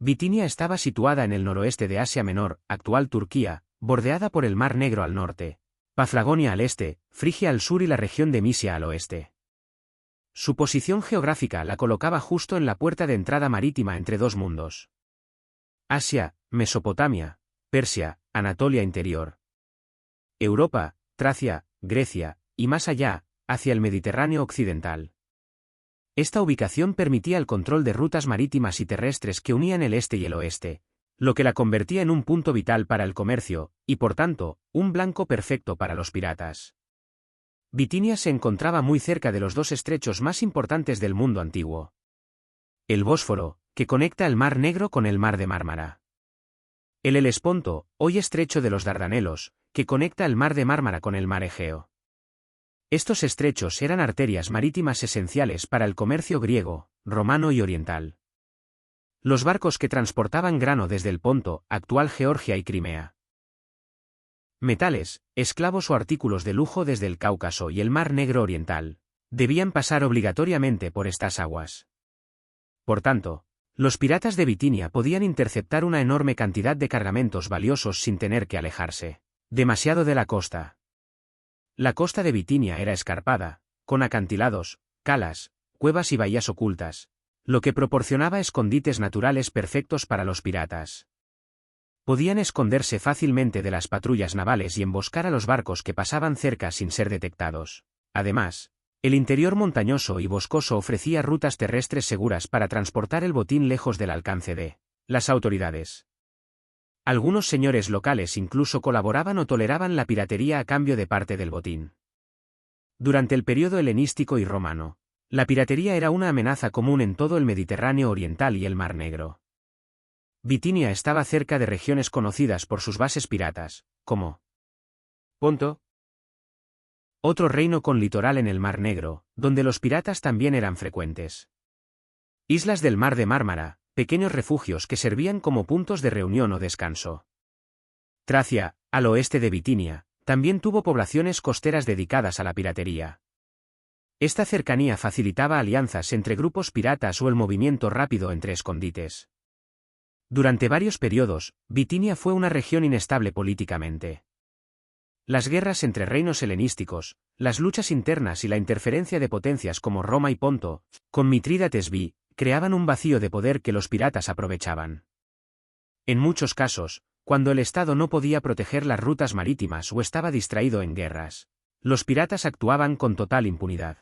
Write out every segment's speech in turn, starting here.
Bitinia estaba situada en el noroeste de Asia Menor, actual Turquía, bordeada por el Mar Negro al norte, Paflagonia al este, Frigia al sur y la región de Misia al oeste. Su posición geográfica la colocaba justo en la puerta de entrada marítima entre dos mundos: Asia, Mesopotamia, Persia, Anatolia interior, Europa, Tracia, Grecia, y más allá, hacia el Mediterráneo occidental. Esta ubicación permitía el control de rutas marítimas y terrestres que unían el este y el oeste, lo que la convertía en un punto vital para el comercio, y por tanto, un blanco perfecto para los piratas. Bitinia se encontraba muy cerca de los dos estrechos más importantes del mundo antiguo: el Bósforo, que conecta el Mar Negro con el Mar de Mármara; el Helesponto, hoy estrecho de los Dardanelos, que conecta el Mar de Mármara con el Mar Egeo. Estos estrechos eran arterias marítimas esenciales para el comercio griego, romano y oriental. Los barcos que transportaban grano desde el Ponto, actual Georgia y Crimea, metales, esclavos o artículos de lujo desde el Cáucaso y el Mar Negro oriental, debían pasar obligatoriamente por estas aguas. Por tanto, los piratas de Bitinia podían interceptar una enorme cantidad de cargamentos valiosos sin tener que alejarse demasiado de la costa. La costa de Bitinia era escarpada, con acantilados, calas, cuevas y bahías ocultas, lo que proporcionaba escondites naturales perfectos para los piratas. Podían esconderse fácilmente de las patrullas navales y emboscar a los barcos que pasaban cerca sin ser detectados. Además, el interior montañoso y boscoso ofrecía rutas terrestres seguras para transportar el botín lejos del alcance de las autoridades. Algunos señores locales incluso colaboraban o toleraban la piratería a cambio de parte del botín. Durante el período helenístico y romano, la piratería era una amenaza común en todo el Mediterráneo oriental y el Mar Negro. Bitinia estaba cerca de regiones conocidas por sus bases piratas, como Ponto, otro reino con litoral en el Mar Negro, donde los piratas también eran frecuentes; islas del Mar de Mármara, pequeños refugios que servían como puntos de reunión o descanso. Tracia, al oeste de Bitinia, también tuvo poblaciones costeras dedicadas a la piratería. Esta cercanía facilitaba alianzas entre grupos piratas o el movimiento rápido entre escondites. Durante varios periodos, Bitinia fue una región inestable políticamente. Las guerras entre reinos helenísticos, las luchas internas y la interferencia de potencias como Roma y Ponto, con Mitrídates V, creaban un vacío de poder que los piratas aprovechaban. En muchos casos, cuando el Estado no podía proteger las rutas marítimas o estaba distraído en guerras, los piratas actuaban con total impunidad.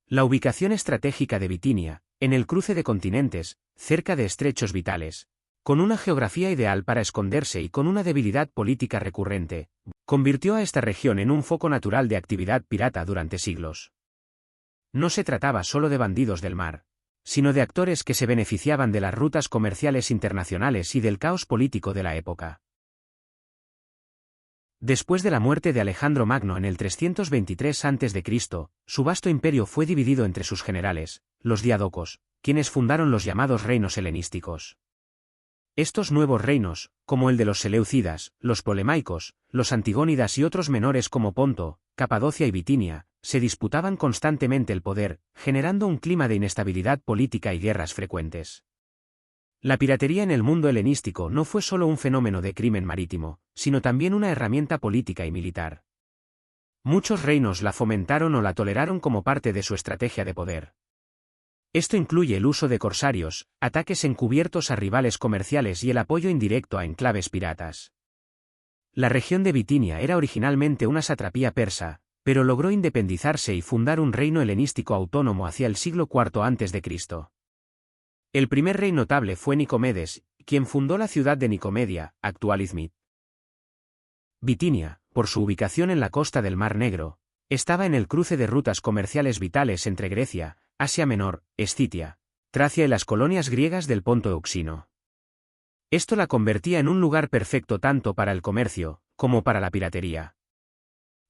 La ubicación estratégica de Bitinia, en el cruce de continentes, cerca de estrechos vitales, con una geografía ideal para esconderse y con una debilidad política recurrente, convirtió a esta región en un foco natural de actividad pirata durante siglos. No se trataba solo de bandidos del mar, sino de actores que se beneficiaban de las rutas comerciales internacionales y del caos político de la época. Después de la muerte de Alejandro Magno en el 323 a.C., su vasto imperio fue dividido entre sus generales, los diádocos, quienes fundaron los llamados reinos helenísticos. Estos nuevos reinos, como el de los seleucidas, los polemaicos, los antigónidas y otros menores como Ponto, Capadocia y Bitinia, se disputaban constantemente el poder, generando un clima de inestabilidad política y guerras frecuentes. La piratería en el mundo helenístico no fue solo un fenómeno de crimen marítimo, sino también una herramienta política y militar. Muchos reinos la fomentaron o la toleraron como parte de su estrategia de poder. Esto incluye el uso de corsarios, ataques encubiertos a rivales comerciales y el apoyo indirecto a enclaves piratas. La región de Bitinia era originalmente una satrapía persa, pero logró independizarse y fundar un reino helenístico autónomo hacia el siglo IV a.C. El primer rey notable fue Nicomedes, quien fundó la ciudad de Nicomedia, actual Izmit. Bitinia, por su ubicación en la costa del Mar Negro, estaba en el cruce de rutas comerciales vitales entre Grecia, Asia Menor, Escitia, Tracia y las colonias griegas del Ponto Euxino. Esto la convertía en un lugar perfecto tanto para el comercio, como para la piratería.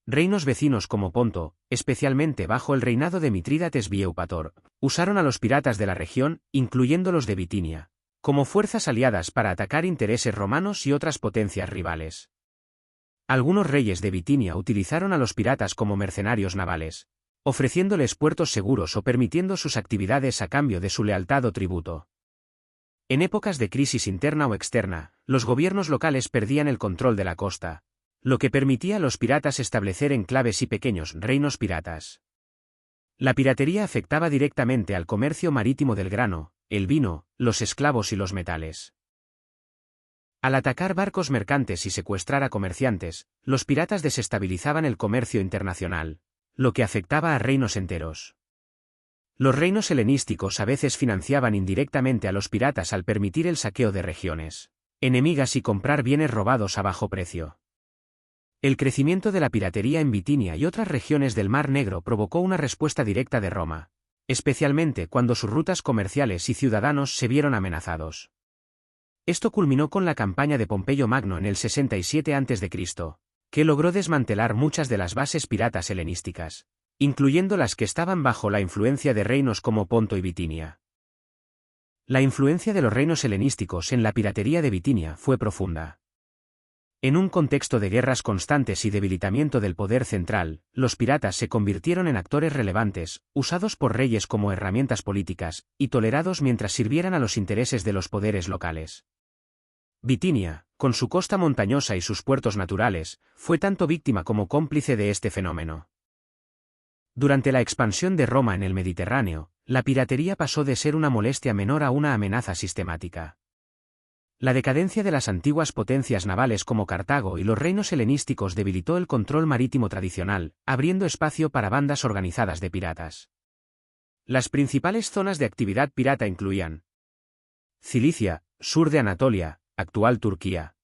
Reinos vecinos como Ponto, especialmente bajo el reinado de Mitrídates V Eupator, usaron a los piratas de la región, incluyendo los de Bitinia, como fuerzas aliadas para atacar intereses romanos y otras potencias rivales. Algunos reyes de Bitinia utilizaron a los piratas como mercenarios navales, ofreciéndoles puertos seguros o permitiendo sus actividades a cambio de su lealtad o tributo. En épocas de crisis interna o externa, los gobiernos locales perdían el control de la costa, lo que permitía a los piratas establecer enclaves y pequeños reinos piratas. La piratería afectaba directamente al comercio marítimo del grano, el vino, los esclavos y los metales. Al atacar barcos mercantes y secuestrar a comerciantes, los piratas desestabilizaban el comercio internacional, lo que afectaba a reinos enteros. Los reinos helenísticos a veces financiaban indirectamente a los piratas al permitir el saqueo de regiones enemigas y comprar bienes robados a bajo precio. El crecimiento de la piratería en Bitinia y otras regiones del Mar Negro provocó una respuesta directa de Roma, especialmente cuando sus rutas comerciales y ciudadanos se vieron amenazados. Esto culminó con la campaña de Pompeyo Magno en el 67 a.C., que logró desmantelar muchas de las bases piratas helenísticas, incluyendo las que estaban bajo la influencia de reinos como Ponto y Bitinia. La influencia de los reinos helenísticos en la piratería de Bitinia fue profunda. En un contexto de guerras constantes y debilitamiento del poder central, los piratas se convirtieron en actores relevantes, usados por reyes como herramientas políticas, y tolerados mientras sirvieran a los intereses de los poderes locales. Bitinia, con su costa montañosa y sus puertos naturales, fue tanto víctima como cómplice de este fenómeno. Durante la expansión de Roma en el Mediterráneo, la piratería pasó de ser una molestia menor a una amenaza sistemática. La decadencia de las antiguas potencias navales como Cartago y los reinos helenísticos debilitó el control marítimo tradicional, abriendo espacio para bandas organizadas de piratas. Las principales zonas de actividad pirata incluían Cilicia, sur de Anatolia, actual Turquía;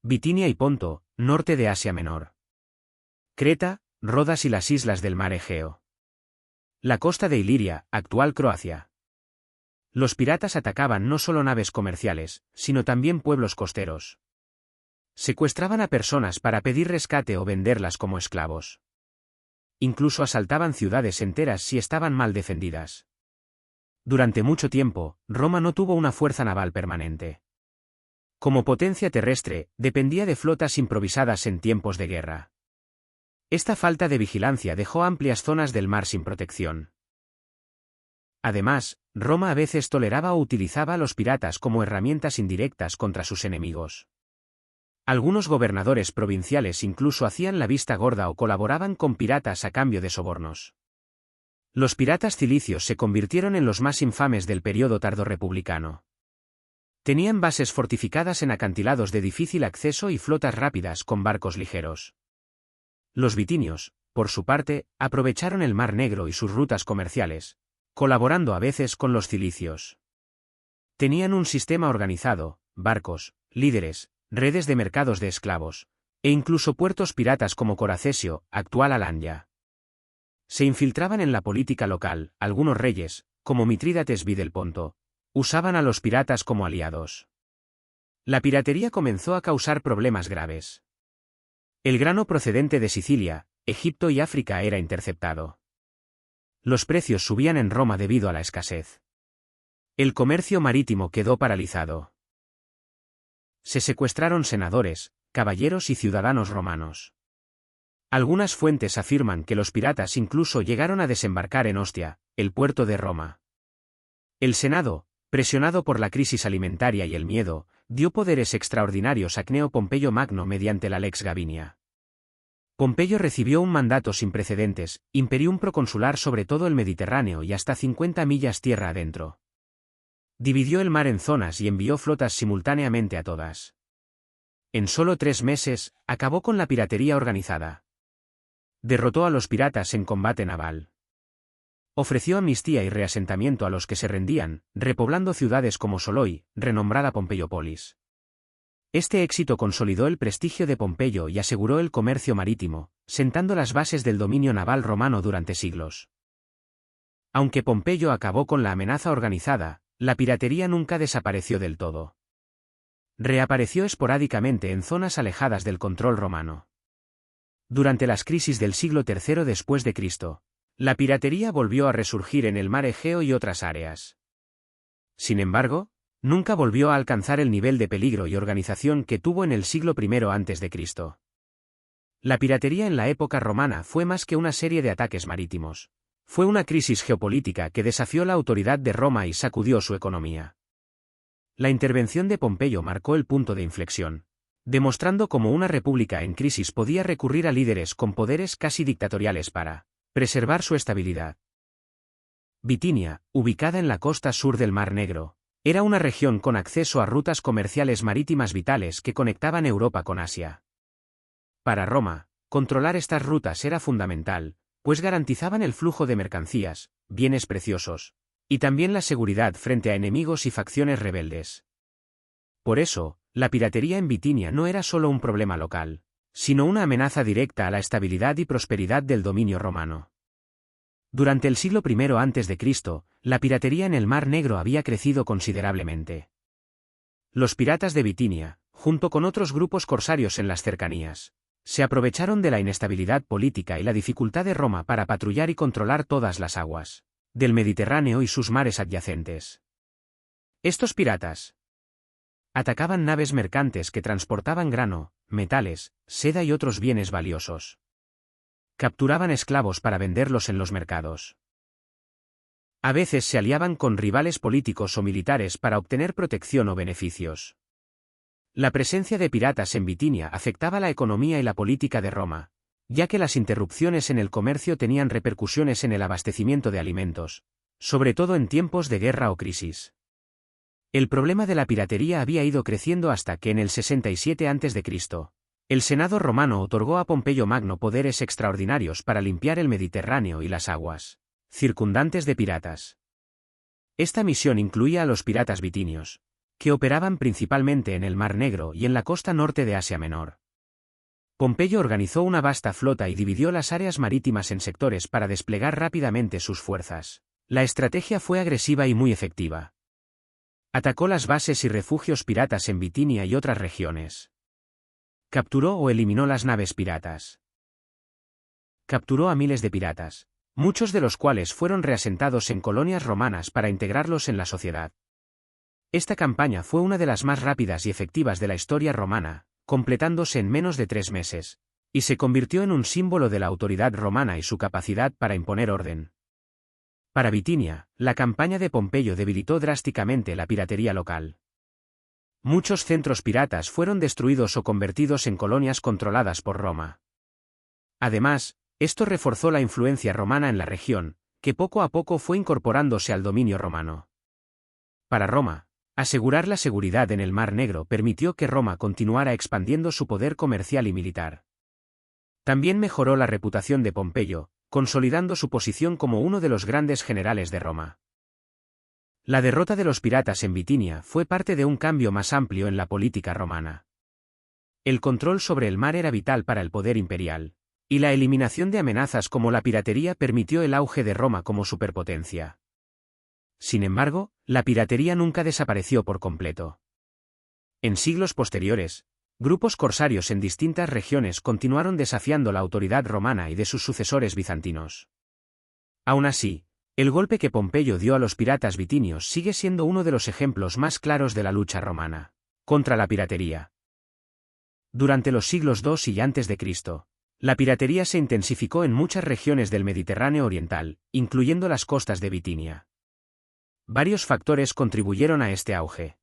Bitinia y Ponto, norte de Asia Menor; Creta, Rodas y las islas del mar Egeo; la costa de Iliria, actual Croacia. Los piratas atacaban no solo naves comerciales, sino también pueblos costeros. Secuestraban a personas para pedir rescate o venderlas como esclavos. Incluso asaltaban ciudades enteras si estaban mal defendidas. Durante mucho tiempo, Roma no tuvo una fuerza naval permanente. Como potencia terrestre, dependía de flotas improvisadas en tiempos de guerra. Esta falta de vigilancia dejó amplias zonas del mar sin protección. Además, Roma a veces toleraba o utilizaba a los piratas como herramientas indirectas contra sus enemigos. Algunos gobernadores provinciales incluso hacían la vista gorda o colaboraban con piratas a cambio de sobornos. Los piratas cilicios se convirtieron en los más infames del período tardorrepublicano. Tenían bases fortificadas en acantilados de difícil acceso y flotas rápidas con barcos ligeros. Los bitinios, por su parte, aprovecharon el Mar Negro y sus rutas comerciales, colaborando a veces con los cilicios. Tenían un sistema organizado, barcos, líderes, redes de mercados de esclavos, e incluso puertos piratas como Coracesio, actual Alanya. Se infiltraban en la política local. Algunos reyes, como Mitrídates I del Ponto, usaban a los piratas como aliados. La piratería comenzó a causar problemas graves. El grano procedente de Sicilia, Egipto y África era interceptado. Los precios subían en Roma debido a la escasez. El comercio marítimo quedó paralizado. Se secuestraron senadores, caballeros y ciudadanos romanos. Algunas fuentes afirman que los piratas incluso llegaron a desembarcar en Ostia, el puerto de Roma. El Senado, presionado por la crisis alimentaria y el miedo, dio poderes extraordinarios a Cneo Pompeyo Magno mediante la Lex Gabinia. Pompeyo recibió un mandato sin precedentes, imperium proconsular sobre todo el Mediterráneo y hasta 50 millas tierra adentro. Dividió el mar en zonas y envió flotas simultáneamente a todas. En solo 3 meses, acabó con la piratería organizada. Derrotó a los piratas en combate naval. Ofreció amnistía y reasentamiento a los que se rendían, repoblando ciudades como Soloi, renombrada Pompeyópolis. Este éxito consolidó el prestigio de Pompeyo y aseguró el comercio marítimo, sentando las bases del dominio naval romano durante siglos. Aunque Pompeyo acabó con la amenaza organizada, la piratería nunca desapareció del todo. Reapareció esporádicamente en zonas alejadas del control romano. Durante las crisis del siglo III después de Cristo, la piratería volvió a resurgir en el mar Egeo y otras áreas. Sin embargo, nunca volvió a alcanzar el nivel de peligro y organización que tuvo en el siglo I a.C. La piratería en la época romana fue más que una serie de ataques marítimos. Fue una crisis geopolítica que desafió la autoridad de Roma y sacudió su economía. La intervención de Pompeyo marcó el punto de inflexión, demostrando cómo una república en crisis podía recurrir a líderes con poderes casi dictatoriales para preservar su estabilidad. Bitinia, ubicada en la costa sur del Mar Negro, era una región con acceso a rutas comerciales marítimas vitales que conectaban Europa con Asia. Para Roma, controlar estas rutas era fundamental, pues garantizaban el flujo de mercancías, bienes preciosos, y también la seguridad frente a enemigos y facciones rebeldes. Por eso, la piratería en Bitinia no era solo un problema local, sino una amenaza directa a la estabilidad y prosperidad del dominio romano. Durante el siglo I a.C., la piratería en el Mar Negro había crecido considerablemente. Los piratas de Bitinia, junto con otros grupos corsarios en las cercanías, se aprovecharon de la inestabilidad política y la dificultad de Roma para patrullar y controlar todas las aguas del Mediterráneo y sus mares adyacentes. Estos piratas atacaban naves mercantes que transportaban grano, metales, seda y otros bienes valiosos. Capturaban esclavos para venderlos en los mercados. A veces se aliaban con rivales políticos o militares para obtener protección o beneficios. La presencia de piratas en Bitinia afectaba la economía y la política de Roma, ya que las interrupciones en el comercio tenían repercusiones en el abastecimiento de alimentos, sobre todo en tiempos de guerra o crisis. El problema de la piratería había ido creciendo hasta que en el 67 a.C., el Senado romano otorgó a Pompeyo Magno poderes extraordinarios para limpiar el Mediterráneo y las aguas circundantes de piratas. Esta misión incluía a los piratas bitinios, que operaban principalmente en el Mar Negro y en la costa norte de Asia Menor. Pompeyo organizó una vasta flota y dividió las áreas marítimas en sectores para desplegar rápidamente sus fuerzas. La estrategia fue agresiva y muy efectiva. Atacó las bases y refugios piratas en Bitinia y otras regiones. Capturó o eliminó las naves piratas. Capturó a miles de piratas, muchos de los cuales fueron reasentados en colonias romanas para integrarlos en la sociedad. Esta campaña fue una de las más rápidas y efectivas de la historia romana, completándose en menos de 3 meses, y se convirtió en un símbolo de la autoridad romana y su capacidad para imponer orden. Para Bitinia, la campaña de Pompeyo debilitó drásticamente la piratería local. Muchos centros piratas fueron destruidos o convertidos en colonias controladas por Roma. Además, esto reforzó la influencia romana en la región, que poco a poco fue incorporándose al dominio romano. Para Roma, asegurar la seguridad en el Mar Negro permitió que Roma continuara expandiendo su poder comercial y militar. También mejoró la reputación de Pompeyo, consolidando su posición como uno de los grandes generales de Roma. La derrota de los piratas en Bitinia fue parte de un cambio más amplio en la política romana. El control sobre el mar era vital para el poder imperial, y la eliminación de amenazas como la piratería permitió el auge de Roma como superpotencia. Sin embargo, la piratería nunca desapareció por completo. En siglos posteriores, grupos corsarios en distintas regiones continuaron desafiando la autoridad romana y de sus sucesores bizantinos. Aún así, el golpe que Pompeyo dio a los piratas bitinios sigue siendo uno de los ejemplos más claros de la lucha romana contra la piratería. Durante los siglos II y a.C., la piratería se intensificó en muchas regiones del Mediterráneo oriental, incluyendo las costas de Bitinia. Varios factores contribuyeron a este auge.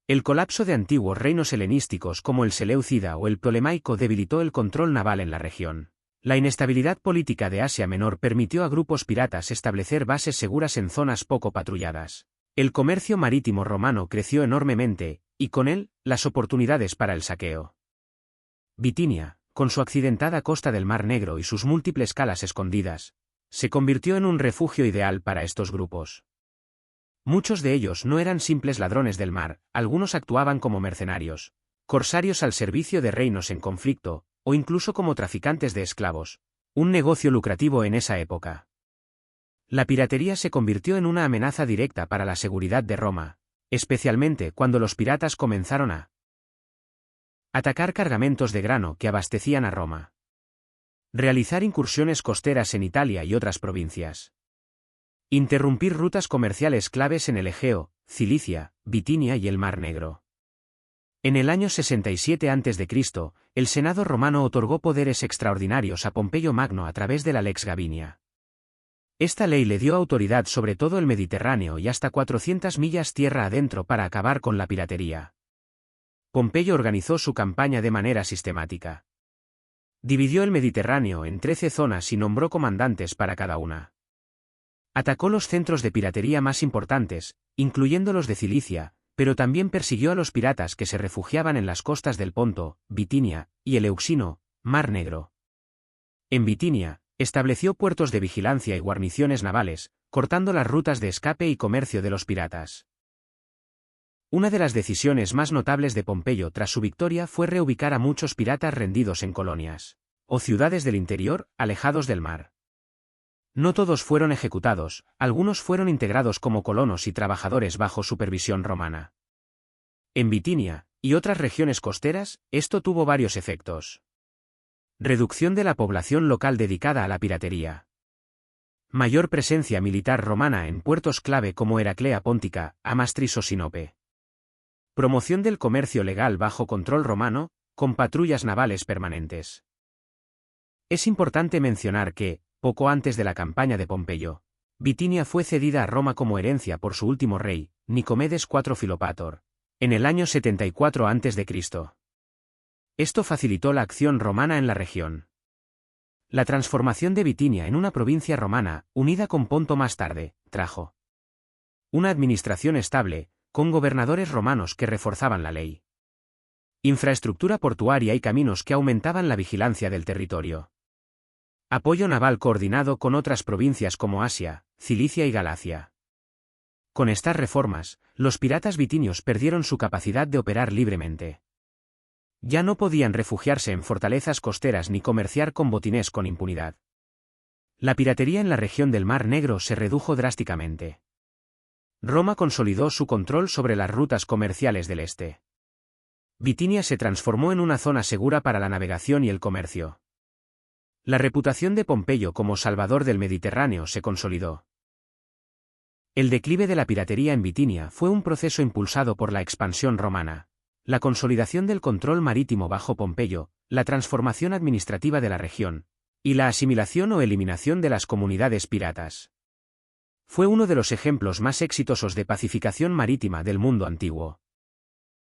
El colapso de antiguos reinos helenísticos como el Seleucida o el Ptolemaico debilitó el control naval en la región. La inestabilidad política de Asia Menor permitió a grupos piratas establecer bases seguras en zonas poco patrulladas. El comercio marítimo romano creció enormemente, y con él, las oportunidades para el saqueo. Bitinia, con su accidentada costa del Mar Negro y sus múltiples calas escondidas, se convirtió en un refugio ideal para estos grupos. Muchos de ellos no eran simples ladrones del mar, algunos actuaban como mercenarios, corsarios al servicio de reinos en conflicto, o incluso como traficantes de esclavos, un negocio lucrativo en esa época. La piratería se convirtió en una amenaza directa para la seguridad de Roma, especialmente cuando los piratas comenzaron a atacar cargamentos de grano que abastecían a Roma. Realizar incursiones costeras en Italia y otras provincias. Interrumpir rutas comerciales claves en el Egeo, Cilicia, Bitinia y el Mar Negro. En el año 67 a.C., el Senado romano otorgó poderes extraordinarios a Pompeyo Magno a través de la Lex Gabinia. Esta ley le dio autoridad sobre todo el Mediterráneo y hasta 400 millas tierra adentro para acabar con la piratería. Pompeyo organizó su campaña de manera sistemática. Dividió el Mediterráneo en 13 zonas y nombró comandantes para cada una. Atacó los centros de piratería más importantes, incluyendo los de Cilicia, pero también persiguió a los piratas que se refugiaban en las costas del Ponto, Bitinia, y el Euxino, Mar Negro. En Bitinia, estableció puertos de vigilancia y guarniciones navales, cortando las rutas de escape y comercio de los piratas. Una de las decisiones más notables de Pompeyo tras su victoria fue reubicar a muchos piratas rendidos en colonias o ciudades del interior, alejados del mar. No todos fueron ejecutados, algunos fueron integrados como colonos y trabajadores bajo supervisión romana. En Bitinia, y otras regiones costeras, esto tuvo varios efectos. Reducción de la población local dedicada a la piratería. Mayor presencia militar romana en puertos clave como Heraclea Póntica, Amastris o Sinope. Promoción del comercio legal bajo control romano, con patrullas navales permanentes. Es importante mencionar que, poco antes de la campaña de Pompeyo, Bitinia fue cedida a Roma como herencia por su último rey, Nicomedes IV Filopator, en el año 74 a.C. Esto facilitó la acción romana en la región. La transformación de Bitinia en una provincia romana, unida con Ponto más tarde, trajo una administración estable, con gobernadores romanos que reforzaban la ley. Infraestructura portuaria y caminos que aumentaban la vigilancia del territorio. Apoyo naval coordinado con otras provincias como Asia, Cilicia y Galacia. Con estas reformas, los piratas bitinios perdieron su capacidad de operar libremente. Ya no podían refugiarse en fortalezas costeras ni comerciar con botines con impunidad. La piratería en la región del Mar Negro se redujo drásticamente. Roma consolidó su control sobre las rutas comerciales del este. Bitinia se transformó en una zona segura para la navegación y el comercio. La reputación de Pompeyo como salvador del Mediterráneo se consolidó. El declive de la piratería en Bitinia fue un proceso impulsado por la expansión romana, la consolidación del control marítimo bajo Pompeyo, la transformación administrativa de la región, y la asimilación o eliminación de las comunidades piratas. Fue uno de los ejemplos más exitosos de pacificación marítima del mundo antiguo.